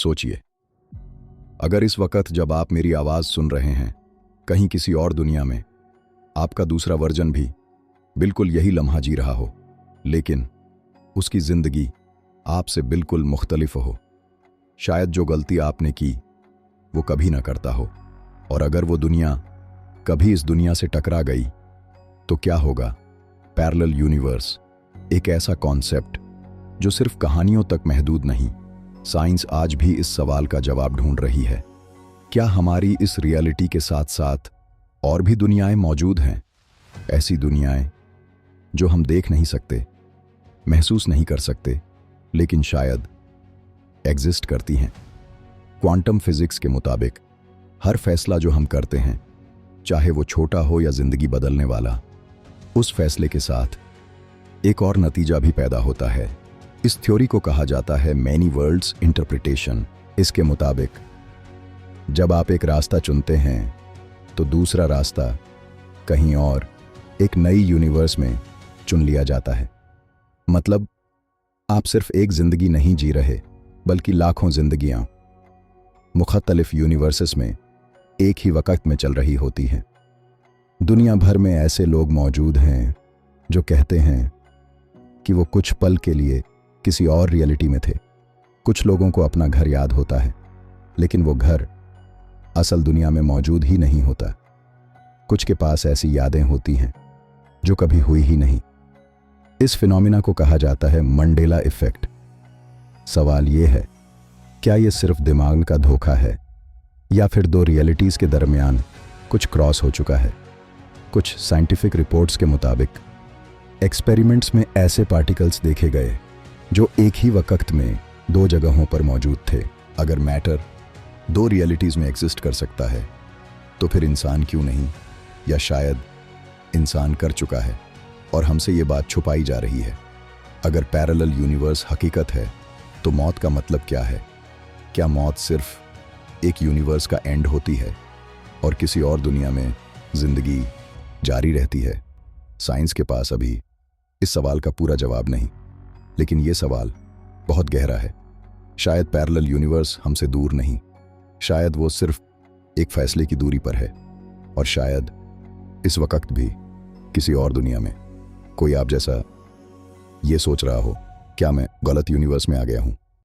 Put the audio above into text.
सोचिए, अगर इस वक्त जब आप मेरी आवाज सुन रहे हैं कहीं किसी और दुनिया में आपका दूसरा वर्जन भी बिल्कुल यही लम्हा जी रहा हो, लेकिन उसकी जिंदगी आपसे बिल्कुल मुख्तलिफ हो। शायद जो गलती आपने की वो कभी ना करता हो, और अगर वो दुनिया कभी इस दुनिया से टकरा गई तो क्या होगा। पैरेलल यूनिवर्स एक ऐसा कॉन्सेप्ट जो सिर्फ कहानियों तक महदूद नहीं, साइंस आज भी इस सवाल का जवाब ढूंढ रही है। क्या हमारी इस रियलिटी के साथ साथ और भी दुनियाएं मौजूद हैं, ऐसी दुनियाएं जो हम देख नहीं सकते, महसूस नहीं कर सकते, लेकिन शायद एग्जिस्ट करती हैं। क्वांटम फिजिक्स के मुताबिक हर फैसला जो हम करते हैं, चाहे वो छोटा हो या जिंदगी बदलने वाला, उस फैसले के साथ एक और नतीजा भी पैदा होता है। इस थ्योरी को कहा जाता है मैनी वर्ल्ड्स इंटरप्रिटेशन। इसके मुताबिक जब आप एक रास्ता चुनते हैं तो दूसरा रास्ता कहीं और एक नई यूनिवर्स में चुन लिया जाता है। मतलब आप सिर्फ एक जिंदगी नहीं जी रहे, बल्कि लाखों जिंदगियां मुख्तलिफ यूनिवर्सेस में एक ही वक्त में चल रही होती हैं। दुनिया भर में ऐसे लोग मौजूद हैं जो कहते हैं कि वो कुछ पल के लिए किसी और रियलिटी में थे। कुछ लोगों को अपना घर याद होता है, लेकिन वो घर असल दुनिया में मौजूद ही नहीं होता। कुछ के पास ऐसी यादें होती हैं जो कभी हुई ही नहीं। इस फिनोमिना को कहा जाता है मंडेला इफेक्ट। सवाल ये है, क्या ये सिर्फ दिमाग का धोखा है या फिर दो रियलिटीज के दरमियान कुछ क्रॉस हो चुका है। कुछ साइंटिफिक रिपोर्ट्स के मुताबिक एक्सपेरिमेंट्स में ऐसे पार्टिकल्स देखे गए जो एक ही वक्त में दो जगहों पर मौजूद थे। अगर मैटर दो रियलिटीज में एग्जिस्ट कर सकता है तो फिर इंसान क्यों नहीं, या शायद इंसान कर चुका है और हमसे ये बात छुपाई जा रही है। अगर पैरेलल यूनिवर्स हकीकत है तो मौत का मतलब क्या है? क्या मौत सिर्फ एक यूनिवर्स का एंड होती है और किसी और दुनिया में जिंदगी जारी रहती है? साइंस के पास अभी इस सवाल का पूरा जवाब नहीं, लेकिन ये सवाल बहुत गहरा है। शायद पैरेलल यूनिवर्स हमसे दूर नहीं, शायद वो सिर्फ एक फैसले की दूरी पर है, और शायद इस वक्त भी किसी और दुनिया में कोई आप जैसा ये सोच रहा हो, क्या मैं गलत यूनिवर्स में आ गया हूं?